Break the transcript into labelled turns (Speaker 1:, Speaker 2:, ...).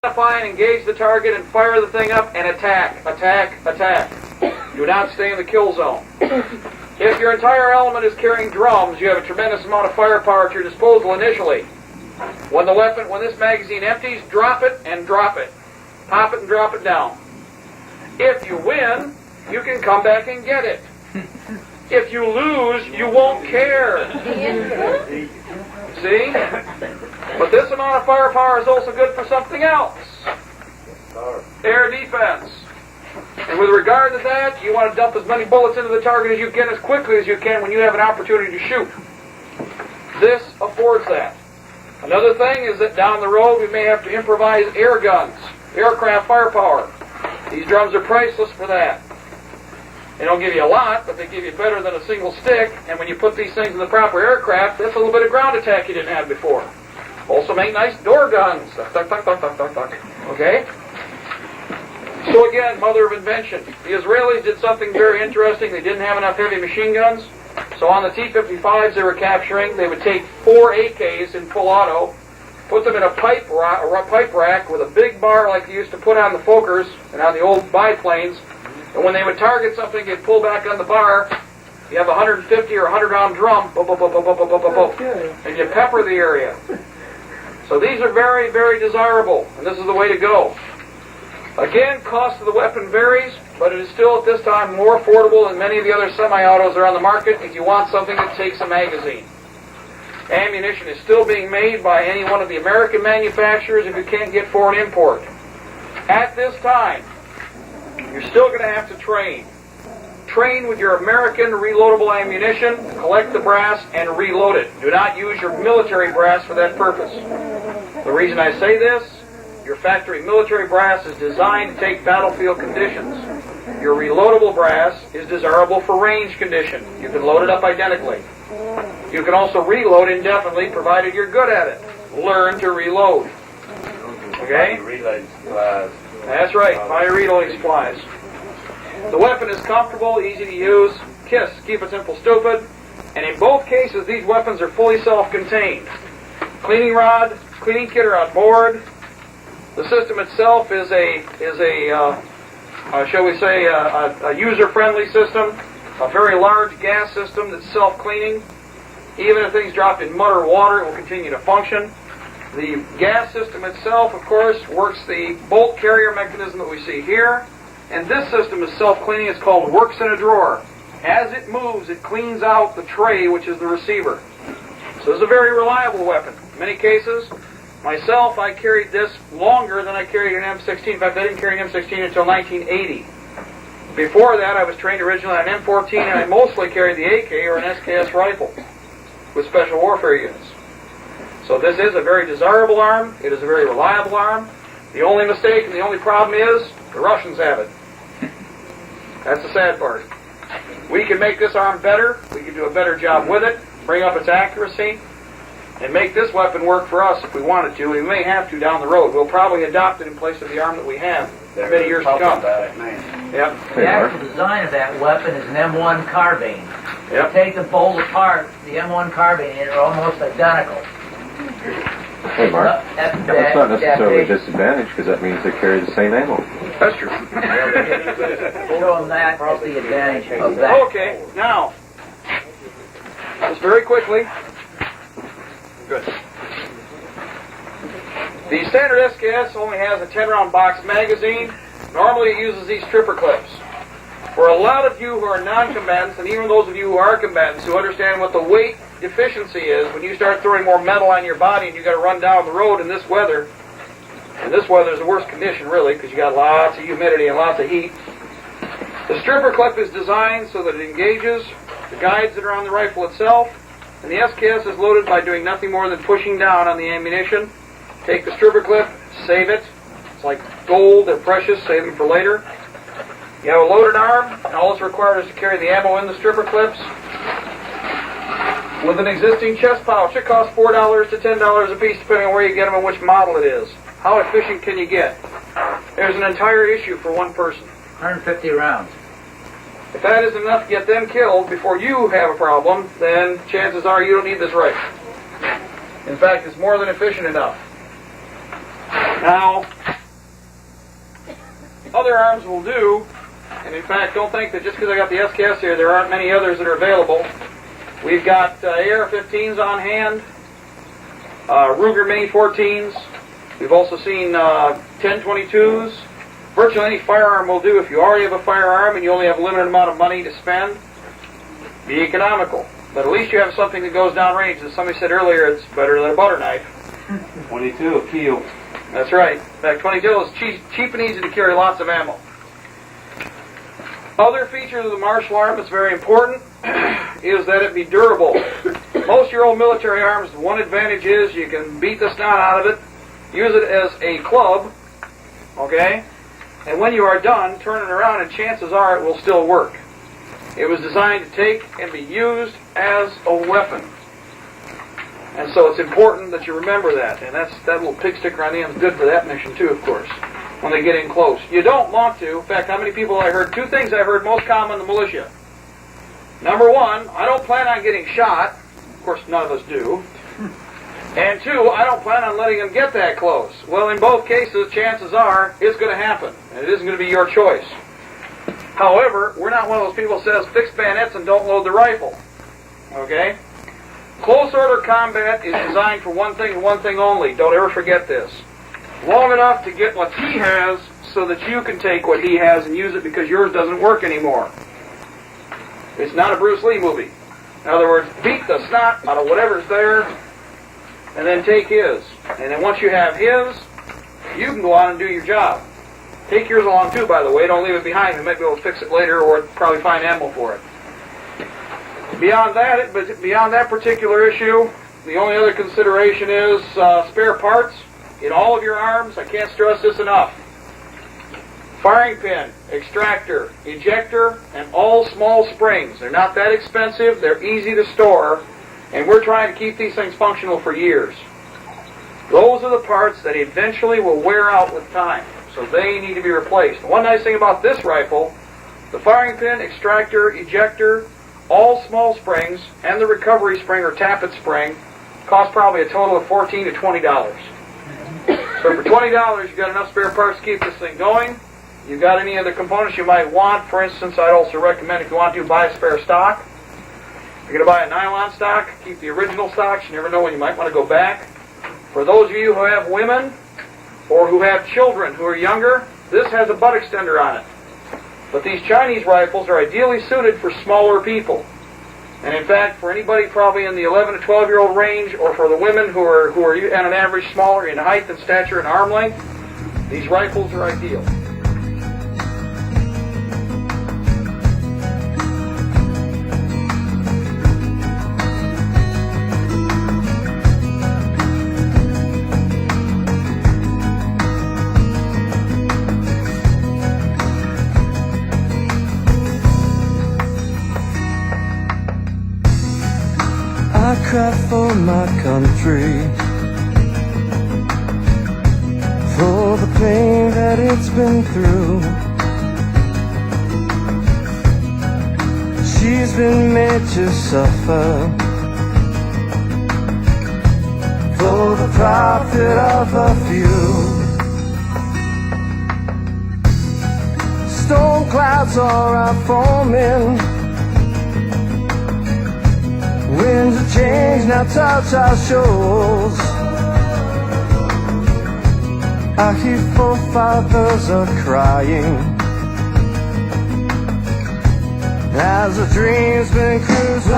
Speaker 1: Identify and engage the target and fire the thing up and attack, attack, attack. Do not stay in the kill zone. If your entire element is carrying drums, you have a tremendous amount of firepower at your disposal initially. When this magazine empties, drop it and drop it. Pop it and drop it down. If you win, you can come back and get it. If you lose, you won't care. See? But this amount of firepower is also good for something else. Air defense. And with regard to that, you want to dump as many bullets into the target as you can as quickly as you can when you have an opportunity to shoot. This affords that. Another thing is that down the road we may have to improvise air guns, aircraft firepower. These drums are priceless for that. They don't give you a lot, but they give you better than a single stick, and when you put these things in the proper aircraft, that's a little bit of ground attack you didn't have before. Also make nice door guns. Duck, duck, duck, duck, duck, duck, duck. Okay? So again, mother of invention. The Israelis did something very interesting. They didn't have enough heavy machine guns, so on the T-55s they were capturing, they would take 4 AKs in full auto, put them in a pipe rack with a big bar like they used to put on the Fokkers and on the old biplanes, and when they would target something, they'd pull back on the bar. You have a 150 or 100 round drum, and you pepper the area. So these are very, very desirable, and this is the way to go. Again, cost of the weapon varies, but it is still at this time more affordable than many of the other semi-autos that are on the market if you want something that takes a magazine. Ammunition is still being made by any one of the American manufacturers if you can't get foreign import. At this time, you're still going to have to train. Train with your American reloadable ammunition, collect the brass, and reload it. Do not use your military brass for that purpose. The reason I say this, your factory military brass is designed to take battlefield conditions. Your reloadable brass is desirable for range condition. You can load it up identically. You can also reload indefinitely, provided you're good at it. Learn to reload. Okay? That's right, fire reloading supplies. The weapon is comfortable, easy to use. KISS, keep it simple, stupid. And in both cases, these weapons are fully self-contained. Cleaning rod, cleaning kit are on board. The system itself is shall we say, a user-friendly system, a very large gas system that's self-cleaning. Even if things drop in mud or water, it will continue to function. The gas system itself, of course, works the bolt carrier mechanism that we see here. And this system is self-cleaning. It's called works in a drawer. As it moves, it cleans out the tray, which is the receiver. So it's a very reliable weapon. In many cases, myself, I carried this longer than I carried an M16. In fact, I didn't carry an M16 until 1980. Before that, I was trained originally on an M14, and I mostly carried the AK or an SKS rifle with special warfare units. So this is a very desirable arm. It is a very reliable arm. The only mistake and the only problem is the Russians have it. That's the sad part. We can make this arm better. We can do a better job with it, bring up its accuracy, and make this weapon work for us if we wanted to. We may have to down the road. We'll probably adopt it in place of the arm that we have many years to come. Yep.
Speaker 2: The actual design of that weapon is an M1 carbine.
Speaker 1: Yep.
Speaker 2: You take the bolt apart, the M1 carbine, and they're almost identical.
Speaker 3: Hey, Mark, that's not necessarily a disadvantage because that means they carry the same ammo.
Speaker 1: That's true.
Speaker 2: Show them that as the advantage of that.
Speaker 1: Okay, now, just very quickly. Good. The standard SKS only has a 10-round box magazine. Normally it uses these tripper clips. For a lot of you who are non-combatants, and even those of you who are combatants who understand what the weight deficiency is, when you start throwing more metal on your body and you got to run down the road in this weather, and this weather is the worst condition really because you got lots of humidity and lots of heat. The stripper clip is designed so that it engages the guides that are on the rifle itself, and the SKS is loaded by doing nothing more than pushing down on the ammunition. Take the stripper clip, save it. It's like gold, they're precious, save them for later. You have a loaded arm, and all that's required is to carry the ammo in the stripper clips. With an existing chest pouch, it costs $4 to $10 a piece, depending on where you get them and which model it is. How efficient can you get? There's an entire issue for one person.
Speaker 2: 150 rounds.
Speaker 1: If that isn't enough to get them killed before you have a problem, then chances are you don't need this rifle. In fact, it's more than efficient enough. Now, firearms will do, and in fact, don't think that just because I got the SKS here, there aren't many others that are available. We've got AR-15s on hand, Ruger Mini 14s. We've also seen 10-22s. Virtually any firearm will do. If you already have a firearm and you only have a limited amount of money to spend, be economical. But at least you have something that goes downrange. As somebody said earlier, it's better than a butter knife.
Speaker 3: 22 keel.
Speaker 1: That's right. In fact, 22 is cheap and easy to carry lots of ammo. Other features of the martial arm that's very important is that it be durable. Most of your old military arms, the one advantage is you can beat the snot out of it, use it as a club, okay? And when you are done, turn it around and chances are it will still work. It was designed to take and be used as a weapon. And so it's important that you remember that. And that little pig sticker on the end is good for that mission too, of course, when they get in close. You don't want to. In fact, how many people I heard? Two things I heard most common in the militia. Number one, I don't plan on getting shot. Of course, none of us do. And two, I don't plan on letting them get that close. Well, in both cases, chances are it's going to happen. And it isn't going to be your choice. However, we're not one of those people who says fix bayonets and don't load the rifle. Okay? Close order combat is designed for one thing and one thing only. Don't ever forget this. Long enough to get what he has so that you can take what he has and use it because yours doesn't work anymore. It's not a Bruce Lee movie. In other words, beat the snot out of whatever's there and then take his. And then once you have his, you can go on and do your job. Take yours along too, by the way. Don't leave it behind. You might be able to fix it later or probably find ammo for it. Beyond that particular issue, the only other consideration is spare parts in all of your arms. I can't stress this enough. Firing pin, extractor, ejector, and all small springs. They're not that expensive. They're easy to store. And we're trying to keep these things functional for years. Those are the parts that eventually will wear out with time. So they need to be replaced. One nice thing about this rifle, the firing pin, extractor, ejector, all small springs, and the recovery spring or tappet spring cost probably a total of $14 to $20. So for $20, you've got enough spare parts to keep this thing going. You've got any other components you might want. For instance, I'd also recommend if you want to buy a spare stock. If you're going to buy a nylon stock, keep the original stocks. You never know when you might want to go back. For those of you who have women or who have children who are younger, this has a butt extender on it. But these Chinese rifles are ideally suited for smaller people. And in fact, for anybody probably in the 11 to 12-year-old range, or for the women who are on an average smaller in height and stature and arm length, these rifles are ideal.
Speaker 4: I cry for my country, for the pain that it's been through. She's been made to suffer for the profit of a few. Storm clouds are forming, winds of change now touch our shores. Our hear forefathers are crying as the dream's been cruised.